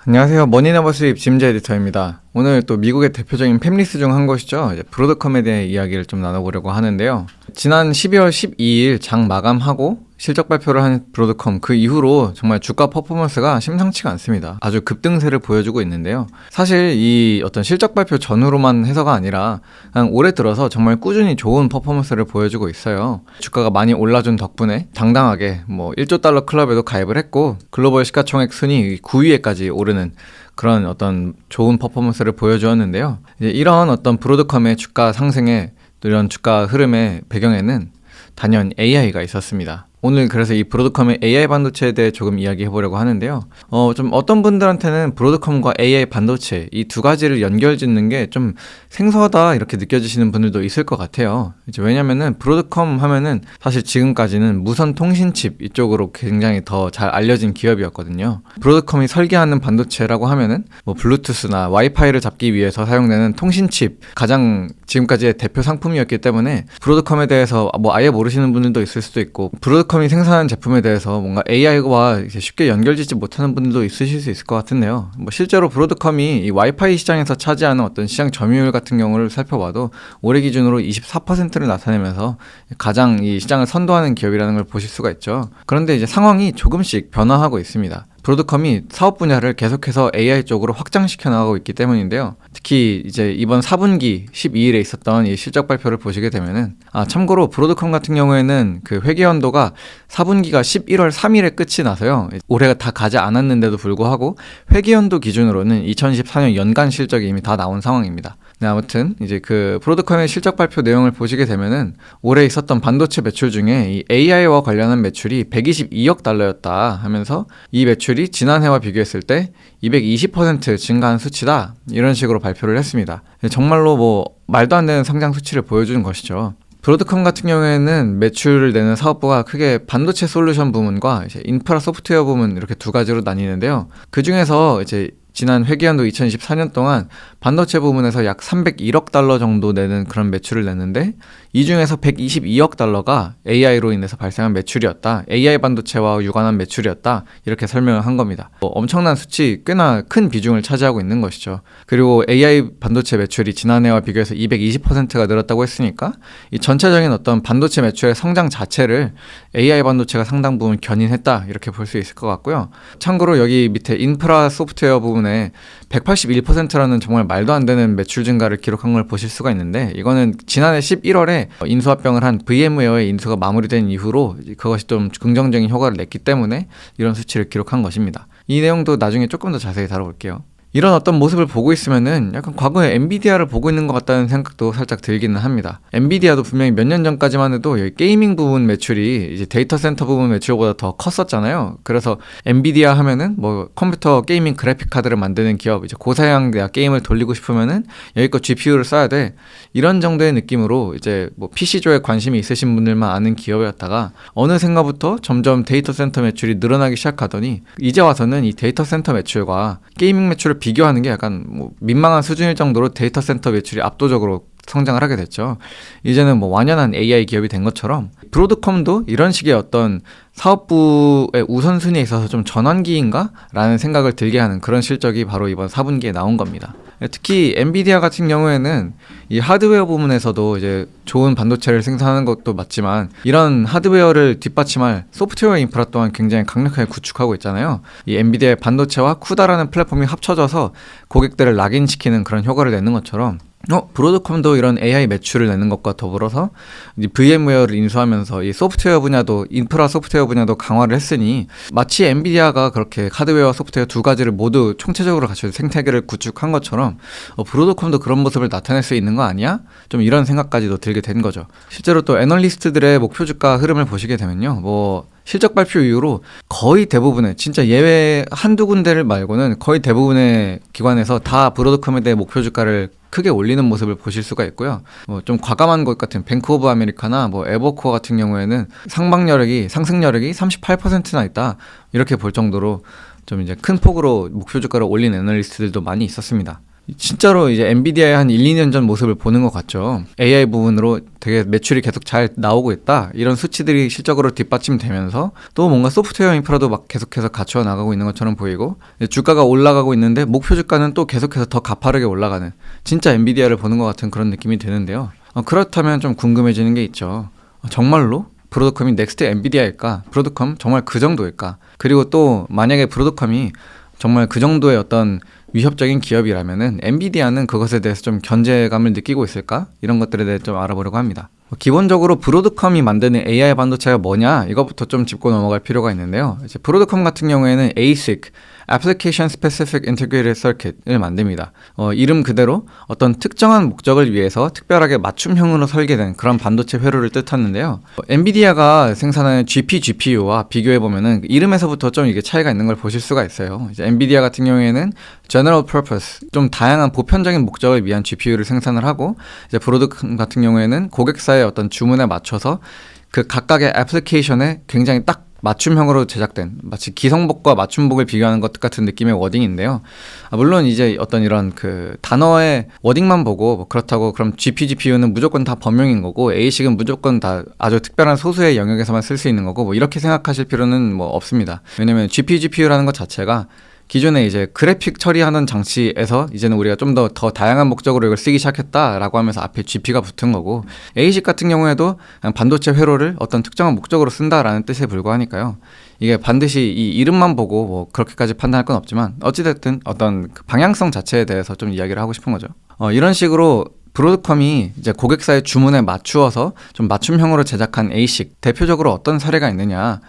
안녕하세요. 머니너버 수입 짐즈 에디터입니다. 오늘 또 미국의 대표적인 팹리스 중 한 곳이죠. 이제 브로드컴에 대해 이야기를 좀 나눠보려고 하는데요. 지난 12월 12일 장 마감하고 실적 발표를 한 브로드컴, 그 이후로 정말 주가 퍼포먼스가 심상치가 않습니다. 아주 급등세를 보여주고 있는데요. 사실 이 어떤 실적 발표 전후로만 해서가 아니라 그냥 올해 들어서 정말 꾸준히 좋은 퍼포먼스를 보여주고 있어요. 주가가 많이 올라준 덕분에 당당하게 1조 달러 클럽에도 가입을 했고, 글로벌 시가총액 순위 9위에까지 오르는 그런 어떤 좋은 퍼포먼스를 보여주었는데요. 이제 이런 어떤 브로드컴의 주가 상승에, 또 이런 주가 흐름의 배경에는 단연 AI가 있었습니다. 오늘 그래서 이 브로드컴의 AI 반도체에 대해 조금 이야기해 보려고 하는데요. 좀 어떤 분들한테는 브로드컴과 AI 반도체 이 두 가지를 연결짓는 게 좀 생소하다 이렇게 느껴지시는 분들도 있을 것 같아요. 이제 왜냐면은 브로드컴 하면은 사실 지금까지는 무선 통신칩 이쪽으로 굉장히 더 잘 알려진 기업이었거든요. 브로드컴이 설계하는 반도체라고 하면은 블루투스나 와이파이를 잡기 위해서 사용되는 통신칩, 가장 지금까지의 대표 상품이었기 때문에 브로드컴에 대해서 아예 모르시는 분들도 있을 수도 있고, 브로드컴이 생산하는 제품에 대해서 뭔가 AI와 쉽게 연결짓지 못하는 분들도 있으실 수 있을 것 같은데요. 실제로 브로드컴이 이 와이파이 시장에서 차지하는 어떤 시장 점유율 같은 경우를 살펴봐도 올해 기준으로 24%를 나타내면서 가장 이 시장을 선도하는 기업이라는 걸 보실 수가 있죠. 그런데 이제 상황이 조금씩 변화하고 있습니다. 브로드컴이 사업 분야를 계속해서 AI 쪽으로 확장시켜 나가고 있기 때문인데요. 특히 이제 이번 4분기 12일에 있었던 이 실적 발표를 보시게 되면은, 참고로 브로드컴 같은 경우에는 그 회계연도가 4분기가 11월 3일에 끝이 나서요. 올해가 다 가지 않았는데도 불구하고 회계연도 기준으로는 2024년 연간 실적이 이미 다 나온 상황입니다. 네, 아무튼 이제 그 브로드컴의 실적 발표 내용을 보시게 되면은 올해 있었던 반도체 매출 중에 이 AI와 관련한 매출이 122억 달러였다 하면서, 이 매출이 지난해와 비교했을 때 220% 증가한 수치다, 이런 식으로 발표를 했습니다. 정말로 말도 안 되는 성장 수치를 보여주는 것이죠. 브로드컴 같은 경우에는 매출을 내는 사업부가 크게 반도체 솔루션 부문과 이제 인프라 소프트웨어 부문, 이렇게 두 가지로 나뉘는데요. 그 중에서 이제 지난 회계연도 2024년 동안 반도체 부문에서 약 301억 달러 정도 내는 그런 매출을 냈는데, 이 중에서 122억 달러가 AI로 인해서 발생한 매출이었다, AI 반도체와 유관한 매출이었다, 이렇게 설명을 한 겁니다. 엄청난 수치, 꽤나 큰 비중을 차지하고 있는 것이죠. 그리고 AI 반도체 매출이 지난해와 비교해서 220%가 늘었다고 했으니까 이 전체적인 어떤 반도체 매출의 성장 자체를 AI 반도체가 상당 부분 견인했다, 이렇게 볼 수 있을 것 같고요. 참고로 여기 밑에 인프라 소프트웨어 부분에 181%라는 정말 말도 안 되는 매출 증가를 기록한 걸 보실 수가 있는데, 이거는 지난해 11월에 인수합병을 한 VM웨어의 인수가 마무리된 이후로 그것이 좀 긍정적인 효과를 냈기 때문에 이런 수치를 기록한 것입니다. 이 내용도 나중에 조금 더 자세히 다뤄볼게요. 이런 어떤 모습을 보고 있으면은 약간 과거에 엔비디아를 보고 있는 것 같다는 생각도 살짝 들기는 합니다. 엔비디아도 분명히 몇 년 전까지만 해도 여기 게이밍 부분 매출이 이제 데이터 센터 부분 매출보다 더 컸었잖아요. 그래서 엔비디아 하면은 컴퓨터 게이밍 그래픽 카드를 만드는 기업, 이제 고사양 내가 게임을 돌리고 싶으면은 여기껏 GPU를 써야 돼, 이런 정도의 느낌으로 이제 PC 쪽에 관심이 있으신 분들만 아는 기업이었다가 어느샌가부터 점점 데이터 센터 매출이 늘어나기 시작하더니, 이제 와서는 이 데이터 센터 매출과 게이밍 매출을 비교하는 게 약간 민망한 수준일 정도로 데이터 센터 매출이 압도적으로 성장을 하게 됐죠. 이제는 완연한 AI 기업이 된 것처럼 브로드컴도 이런 식의 어떤 사업부의 우선순위에 있어서 좀 전환기인가? 라는 생각을 들게 하는 그런 실적이 바로 이번 4분기에 나온 겁니다. 특히 엔비디아 같은 경우에는 이 하드웨어 부문에서도 이제 좋은 반도체를 생산하는 것도 맞지만, 이런 하드웨어를 뒷받침할 소프트웨어 인프라 또한 굉장히 강력하게 구축하고 있잖아요. 이 엔비디아의 반도체와 쿠다라는 플랫폼이 합쳐져서 고객들을 락인시키는 그런 효과를 내는 것처럼, 브로드컴도 이런 AI 매출을 내는 것과 더불어서 VM웨어를 인수하면서 이 소프트웨어 분야도, 인프라 소프트웨어 분야도 강화를 했으니, 마치 엔비디아가 그렇게 하드웨어와 소프트웨어 두 가지를 모두 총체적으로 갖춘 생태계를 구축한 것처럼 브로드컴도 그런 모습을 나타낼 수 있는 거 아니야? 좀 이런 생각까지도 들게 된 거죠. 실제로 또 애널리스트들의 목표 주가 흐름을 보시게 되면요, 실적 발표 이후로 거의 대부분의, 진짜 예외 한두 군데를 말고는 거의 대부분의 기관에서 다 브로드컴에 대해 목표 주가를 크게 올리는 모습을 보실 수가 있고요. 좀 과감한 것 같은 뱅크 오브 아메리카나 에버코어 같은 경우에는 상승 여력이 38%나 있다, 이렇게 볼 정도로 좀 이제 큰 폭으로 목표 주가를 올린 애널리스트들도 많이 있었습니다. 진짜로 이제 엔비디아의 한 1, 2년 전 모습을 보는 것 같죠. AI 부분으로 되게 매출이 계속 잘 나오고 있다. 이런 수치들이 실적으로 뒷받침되면서 또 뭔가 소프트웨어 인프라도 막 계속해서 갖추어 나가고 있는 것처럼 보이고 주가가 올라가고 있는데 목표 주가는 또 계속해서 더 가파르게 올라가는 진짜 엔비디아를 보는 것 같은 그런 느낌이 드는데요. 그렇다면 좀 궁금해지는 게 있죠. 정말로? 브로드컴이 넥스트 엔비디아일까? 브로드컴 정말 그 정도일까? 그리고 또 만약에 브로드컴이 정말 그 정도의 어떤 위협적인 기업이라면은 엔비디아는 그것에 대해서 좀 견제감을 느끼고 있을까? 이런 것들에 대해 좀 알아보려고 합니다. 기본적으로 브로드컴이 만드는 AI 반도체가 뭐냐? 이것부터 좀 짚고 넘어갈 필요가 있는데요. 이제 브로드컴 같은 경우에는 ASIC, Application Specific Integrated Circuit을 만듭니다. 이름 그대로 어떤 특정한 목적을 위해서 특별하게 맞춤형으로 설계된 그런 반도체 회로를 뜻하는데요. 엔비디아가 생산하는 GPU와 비교해보면은 이름에서부터 좀 이게 차이가 있는 걸 보실 수가 있어요. 이제 엔비디아 같은 경우에는 General Purpose, 좀 다양한 보편적인 목적을 위한 GPU를 생산을 하고, 이제 브로드컴 같은 경우에는 고객사의 어떤 주문에 맞춰서 그 각각의 애플리케이션에 굉장히 딱 맞춤형으로 제작된 마치 기성복과 맞춤복을 비교하는 것 같은 느낌의 워딩인데요. 물론 이제 어떤 이런 그 단어의 워딩만 보고 뭐 그렇다고 그럼 GPU는 무조건 다 범용인 거고 ASIC은 무조건 다 아주 특별한 소수의 영역에서만 쓸 수 있는 거고 뭐 이렇게 생각하실 필요는 뭐 없습니다. 왜냐면 GPU라는 것 자체가 기존에 이제 그래픽 처리하는 장치에서 이제는 우리가 좀 더 다양한 목적으로 이걸 쓰기 시작했다라고 하면서 앞에 GP가 붙은 거고, ASIC 같은 경우에도 그냥 반도체 회로를 어떤 특정한 목적으로 쓴다라는 뜻에 불과하니까요. 이게 반드시 이 이름만 보고 뭐 그렇게까지 판단할 건 없지만 어찌됐든 어떤 그 방향성 자체에 대해서 좀 이야기를 하고 싶은 거죠. 이런 식으로 브로드컴이 이제 고객사의 주문에 맞추어서 좀 맞춤형으로 제작한 ASIC, 대표적으로 어떤 사례가 있느냐.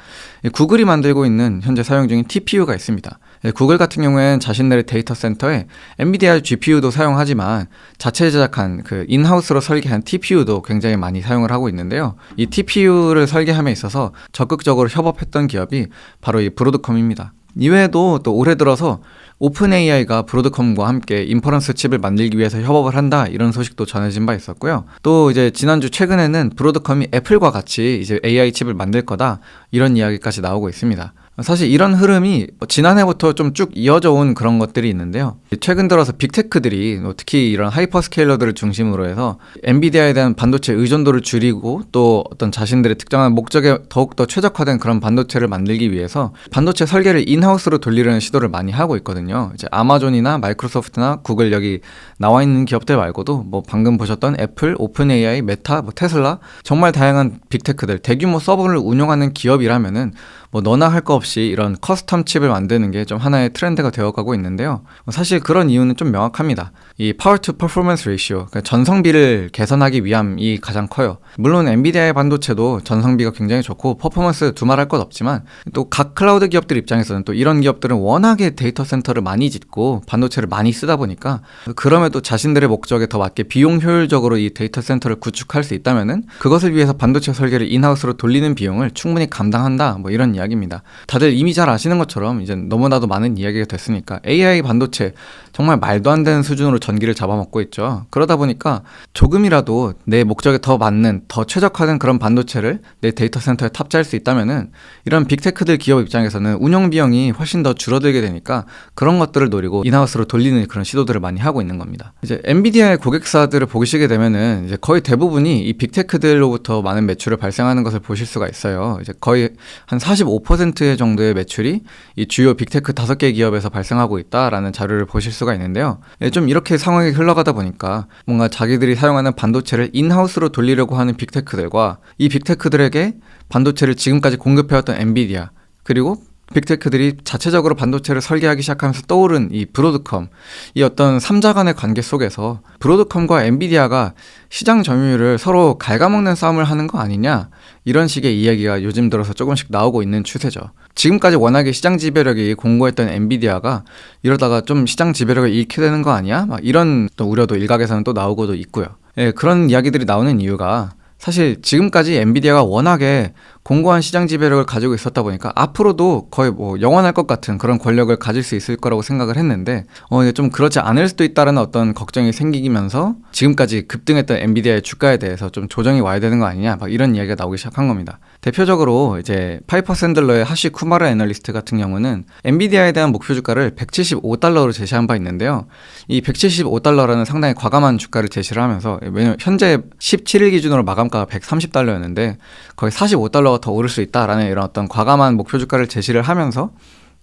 구글이 만들고 있는 현재 사용 중인 TPU가 있습니다. 구글 같은 경우에는 자신들의 데이터 센터에 엔비디아 GPU도 사용하지만 자체 제작한 그 인하우스로 설계한 TPU도 굉장히 많이 사용을 하고 있는데요. 이 TPU를 설계함에 있어서 적극적으로 협업했던 기업이 바로 이 브로드컴입니다. 이외에도 또 올해 들어서 오픈 AI가 브로드컴과 함께 인퍼런스 칩을 만들기 위해서 협업을 한다, 이런 소식도 전해진 바 있었고요. 또 이제 지난주 최근에는 브로드컴이 애플과 같이 이제 AI 칩을 만들 거다, 이런 이야기까지 나오고 있습니다. 사실 이런 흐름이 지난해부터 좀 쭉 이어져 온 그런 것들이 있는데요. 최근 들어서 빅테크들이 특히 이런 하이퍼스케일러들을 중심으로 해서 엔비디아에 대한 반도체 의존도를 줄이고 또 어떤 자신들의 특정한 목적에 더욱더 최적화된 그런 반도체를 만들기 위해서 반도체 설계를 인하우스로 돌리려는 시도를 많이 하고 있거든요. 이제 아마존이나 마이크로소프트나 구글, 여기 나와 있는 기업들 말고도 뭐 방금 보셨던 애플, 오픈 AI, 메타, 뭐 테슬라, 정말 다양한 빅테크들, 대규모 서버를 운영하는 기업이라면은 뭐 너나 할 거 없이 이런 커스텀 칩을 만드는 게 좀 하나의 트렌드가 되어가고 있는데요. 사실 그런 이유는 좀 명확합니다. 이 파워 투 퍼포먼스 레이시오, 그러니까 전성비를 개선하기 위함이 가장 커요. 물론 엔비디아의 반도체도 전성비가 굉장히 좋고 퍼포먼스 두말할 것 없지만 또 각 클라우드 기업들 입장에서는 또 이런 기업들은 워낙에 데이터 센터를 많이 짓고 반도체를 많이 쓰다 보니까 그럼에도 자신들의 목적에 더 맞게 비용 효율적으로 이 데이터 센터를 구축할 수 있다면은 그것을 위해서 반도체 설계를 인하우스로 돌리는 비용을 충분히 감당한다, 뭐 이런 이야기입니다. 다들 이미 잘 아시는 것처럼 이제 너무나도 많은 이야기가 됐으니까 AI 반도체 정말 말도 안 되는 수준으로 전기를 잡아먹고 있죠. 그러다 보니까 조금이라도 내 목적에 더 맞는, 더 최적화된 그런 반도체를 내 데이터 센터에 탑재할 수 있다면은 이런 빅테크들 기업 입장에서는 운영 비용이 훨씬 더 줄어들게 되니까 그런 것들을 노리고 인하우스로 돌리는 그런 시도들을 많이 하고 있는 겁니다. 이제 엔비디아의 고객사들을 보시게 되면은 이제 거의 대부분이 이 빅테크들로부터 많은 매출을 발생하는 것을 보실 수가 있어요. 이제 거의 한 45% 정도의 매출이 이 주요 빅테크 5개 기업에서 발생하고 있다라는 자료를 보실 수가 있는데요. 좀 이렇게 상황이 흘러가다 보니까 뭔가 자기들이 사용하는 반도체를 인하우스로 돌리려고 하는 빅테크들과 이 빅테크들에게 반도체를 지금까지 공급해왔던 엔비디아, 그리고 빅테크들이 자체적으로 반도체를 설계하기 시작하면서 떠오른 이 브로드컴, 이 어떤 3자 간의 관계 속에서 브로드컴과 엔비디아가 시장 점유율을 서로 갉아먹는 싸움을 하는 거 아니냐, 이런 식의 이야기가 요즘 들어서 조금씩 나오고 있는 추세죠. 지금까지 워낙에 시장 지배력이 공고했던 엔비디아가 이러다가 좀 시장 지배력을 잃게 되는 거 아니야? 막 이런 또 우려도 일각에서는 또 나오고도 있고요. 그런 이야기들이 나오는 이유가 사실 지금까지 엔비디아가 워낙에 공고한 시장 지배력을 가지고 있었다 보니까 앞으로도 거의 뭐 영원할 것 같은 그런 권력을 가질 수 있을 거라고 생각을 했는데 이게 좀 그렇지 않을 수도 있다라는 어떤 걱정이 생기면서 지금까지 급등했던 엔비디아의 주가에 대해서 좀 조정이 와야 되는 거 아니냐 막 이런 이야기가 나오기 시작한 겁니다. 대표적으로 이제 파이퍼 샌들러의 하시 쿠마르 애널리스트 같은 경우는 엔비디아에 대한 목표 주가를 175달러로 제시한 바 있는데요. 이 175달러라는 상당히 과감한 주가를 제시를 하면서, 왜냐면 현재 17일 기준으로 마감가가 130달러였는데 거의 45달러가 더 오를 수 있다라는 이런 어떤 과감한 목표 주가를 제시를 하면서,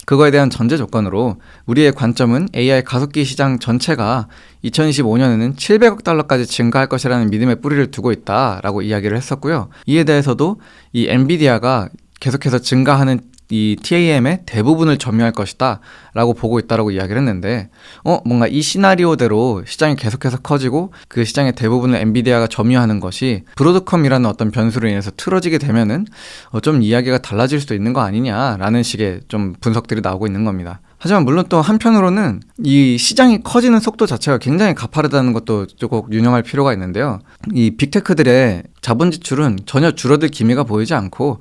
그거에 대한 전제 조건으로 우리의 관점은 AI 가속기 시장 전체가 2025년에는 700억 달러까지 증가할 것이라는 믿음의 뿌리를 두고 있다라고 이야기를 했었고요. 이에 대해서도 이 엔비디아가 계속해서 증가하는 이 TAM의 대부분을 점유할 것이다 라고 보고 있다라고 이야기를 했는데, 뭔가 이 시나리오대로 시장이 계속해서 커지고 그 시장의 대부분을 엔비디아가 점유하는 것이 브로드컴이라는 어떤 변수로 인해서 틀어지게 되면은 좀 이야기가 달라질 수도 있는 거 아니냐라는 식의 좀 분석들이 나오고 있는 겁니다. 하지만 물론 또 한편으로는 이 시장이 커지는 속도 자체가 굉장히 가파르다는 것도 꼭 유념할 필요가 있는데요. 이 빅테크들의 자본 지출은 전혀 줄어들 기미가 보이지 않고,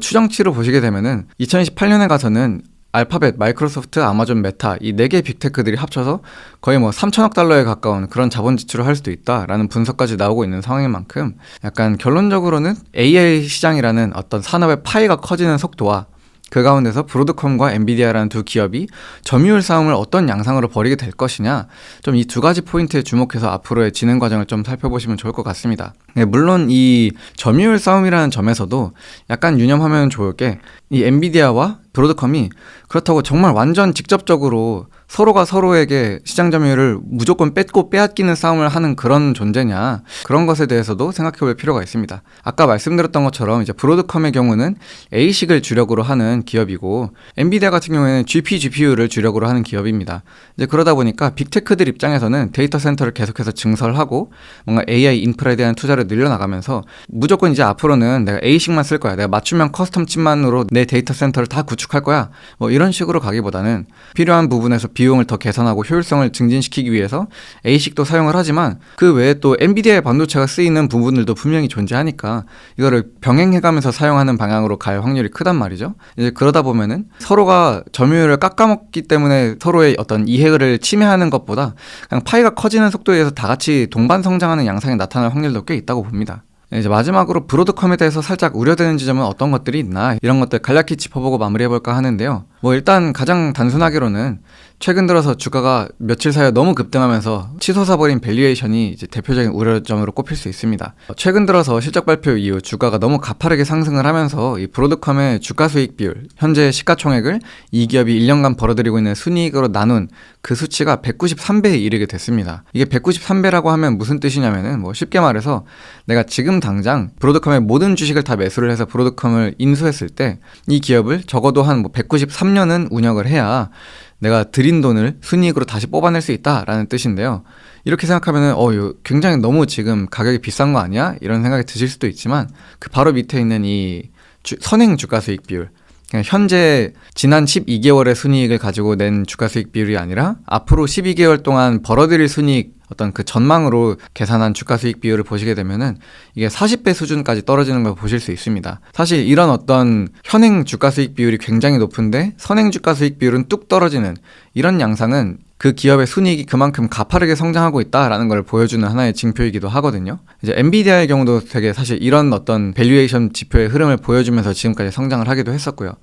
추정치로 보시게 되면은 2028년에 가서는 알파벳, 마이크로소프트, 아마존, 메타 이 4개 빅테크들이 합쳐서 거의 뭐 3천억 달러에 가까운 그런 자본 지출을 할 수도 있다라는 분석까지 나오고 있는 상황인 만큼, 약간 결론적으로는 AI 시장이라는 어떤 산업의 파이가 커지는 속도와 그 가운데서 브로드컴과 엔비디아라는 두 기업이 점유율 싸움을 어떤 양상으로 벌이게 될 것이냐, 좀 이 두 가지 포인트에 주목해서 앞으로의 진행 과정을 좀 살펴보시면 좋을 것 같습니다. 네, 물론 이 점유율 싸움이라는 점에서도 약간 유념하면 좋을 게, 이 엔비디아와 브로드컴이 그렇다고 정말 완전 직접적으로 서로가 서로에게 시장 점유율을 무조건 뺏고 빼앗기는 싸움을 하는 그런 존재냐, 그런 것에 대해서도 생각해 볼 필요가 있습니다. 아까 말씀드렸던 것처럼 이제 브로드컴의 경우는 A식을 주력으로 하는 기업이고, 엔비디아 같은 경우에는 GPU를 주력으로 하는 기업입니다. 이제 그러다 보니까 빅테크들 입장에서는 데이터 센터를 계속해서 증설하고 뭔가 AI 인프라에 대한 투자를 늘려나가면서 무조건 이제 앞으로는 내가 A식만 쓸 거야, 내가 맞춤형 커스텀 칩만으로 내 데이터 센터를 다 구축할 거야, 뭐 이런 식으로 가기보다는 필요한 부분에서 비용을 더 개선하고 효율성을 증진시키기 위해서 A식도 사용을 하지만, 그 외에 또 엔비디아의 반도체가 쓰이는 부분들도 분명히 존재하니까 이거를 병행해가면서 사용하는 방향으로 갈 확률이 크단 말이죠. 이제 그러다 보면은 서로가 점유율을 깎아먹기 때문에 서로의 어떤 이해를 침해하는 것보다 그냥 파이가 커지는 속도에 의해서 다 같이 동반 성장하는 양상이 나타날 확률도 꽤 있다고 봅니다. 이제 마지막으로 브로드컴에 대해서 살짝 우려되는 지점은 어떤 것들이 있나, 이런 것들 간략히 짚어보고 마무리해볼까 하는데요. 일단 가장 단순하게로는 최근 들어서 주가가 며칠 사이에 너무 급등하면서 치솟아버린 밸류에이션이 이제 대표적인 우려점으로 꼽힐 수 있습니다. 최근 들어서 실적 발표 이후 주가가 너무 가파르게 상승을 하면서 이 브로드컴의 주가 수익 비율, 현재 시가총액을 이 기업이 1년간 벌어들이고 있는 순이익으로 나눈 그 수치가 193배에 이르게 됐습니다. 이게 193배라고 하면 무슨 뜻이냐면은, 쉽게 말해서 내가 지금 당장 브로드컴의 모든 주식을 다 매수를 해서 브로드컴을 인수했을 때 이 기업을 적어도 한 193년은 운영을 해야 내가 들인 돈을 순이익으로 다시 뽑아낼 수 있다라는 뜻인데요. 이렇게 생각하면은 이거 굉장히 너무 지금 가격이 비싼 거 아니야? 이런 생각이 드실 수도 있지만, 그 바로 밑에 있는 이 선행 주가 수익 비율, 현재 지난 12개월의 순이익을 가지고 낸 주가 수익 비율이 아니라 앞으로 12개월 동안 벌어들일 순이익, 어떤 그 전망으로 계산한 주가 수익 비율을 보시게 되면은 이게 40배 수준까지 떨어지는 걸 보실 수 있습니다. 사실 이런 어떤 현행 주가 수익 비율이 굉장히 높은데 선행 주가 수익 비율은 뚝 떨어지는 이런 양상은 그 기업의 순이익이 그만큼 가파르게 성장하고 있다라는 걸 보여주는 하나의 징표이기도 하거든요. 이제 엔비디아의 경우도 되게 사실 이런 어떤 밸류에이션 지표의 흐름을 보여주면서 지금까지 성장을 하기도 했었고요.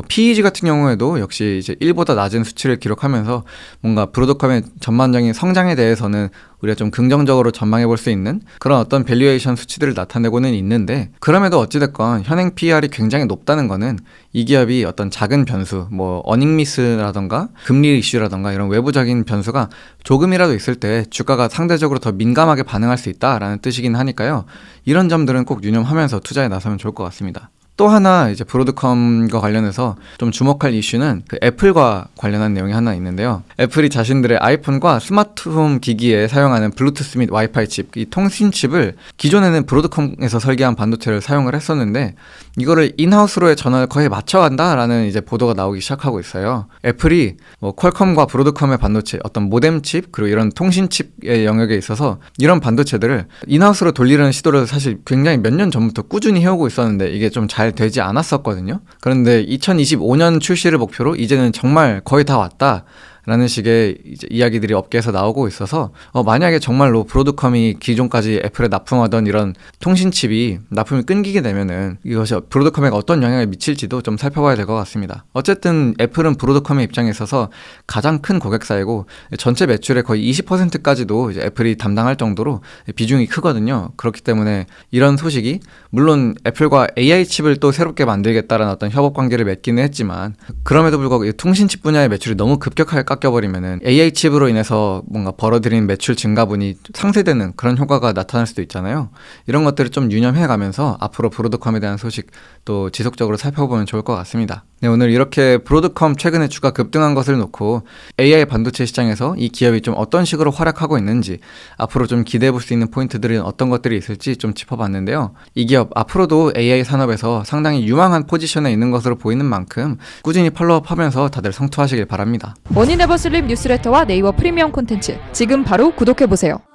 PEG 같은 경우에도 역시 이제 1보다 낮은 수치를 기록하면서 뭔가 브로드컴의 전반적인 성장에 대해서는 우리가 좀 긍정적으로 전망해 볼 수 있는 그런 어떤 밸류에이션 수치들을 나타내고는 있는데, 그럼에도 어찌됐건 현행 PER이 굉장히 높다는 거는 이 기업이 어떤 작은 변수, 어닝 미스라던가 금리 이슈라던가 이런 외부적인 변수가 조금이라도 있을 때 주가가 상대적으로 더 민감하게 반응할 수 있다라는 뜻이긴 하니까요. 이런 점들은 꼭 유념하면서 투자에 나서면 좋을 것 같습니다. 또 하나 이제 브로드컴과 관련해서 좀 주목할 이슈는 그 애플과 관련한 내용이 하나 있는데요. 애플이 자신들의 아이폰과 스마트홈 기기에 사용하는 블루투스 및 와이파이 칩, 이 통신 칩을 기존에는 브로드컴에서 설계한 반도체를 사용을 했었는데, 이거를 인하우스로의 전환을 거의 맞춰간다라는 이제 보도가 나오기 시작하고 있어요. 애플이 퀄컴과 브로드컴의 반도체, 어떤 모뎀 칩, 그리고 이런 통신 칩의 영역에 있어서 이런 반도체들을 인하우스로 돌리려는 시도를 사실 굉장히 몇 년 전부터 꾸준히 해오고 있었는데 이게 좀 잘 잘 되지 않았었거든요. 그런데 2025년 출시를 목표로 이제는 정말 거의 다 왔다 라는 식의 이제 이야기들이 업계에서 나오고 있어서 만약에 정말로 브로드컴이 기존까지 애플에 납품하던 이런 통신칩이 납품이 끊기게 되면은 이것이 브로드컴에 어떤 영향을 미칠지도 좀 살펴봐야 될 것 같습니다. 어쨌든 애플은 브로드컴의 입장에 있어서 가장 큰 고객사이고 전체 매출의 거의 20%까지도 이제 애플이 담당할 정도로 비중이 크거든요. 그렇기 때문에 이런 소식이 물론 애플과 AI 칩을 또 새롭게 만들겠다라는 어떤 협업 관계를 맺기는 했지만 그럼에도 불구하고 이 통신칩 분야의 매출이 너무 급격하게 깎여버리면은 AI 칩으로 인해서 뭔가 벌어들인 매출 증가분이 상쇄되는 그런 효과가 나타날 수도 있잖아요. 이런 것들을 좀 유념해가면서 앞으로 브로드컴에 대한 소식 또 지속적으로 살펴보면 좋을 것 같습니다. 네, 오늘 이렇게 브로드컴 최근에 주가 급등한 것을 놓고 AI 반도체 시장에서 이 기업이 좀 어떤 식으로 활약하고 있는지 앞으로 좀 기대해 볼 수 있는 포인트들은 어떤 것들이 있을지 좀 짚어봤는데요. 이 기업 앞으로도 AI 산업에서 상당히 유망한 포지션에 있는 것으로 보이는 만큼 꾸준히 팔로우업하면서 다들 성투하시길 바랍니다. 머니네버슬립 뉴스레터와 네이버 프리미엄 콘텐츠 지금 바로 구독해보세요.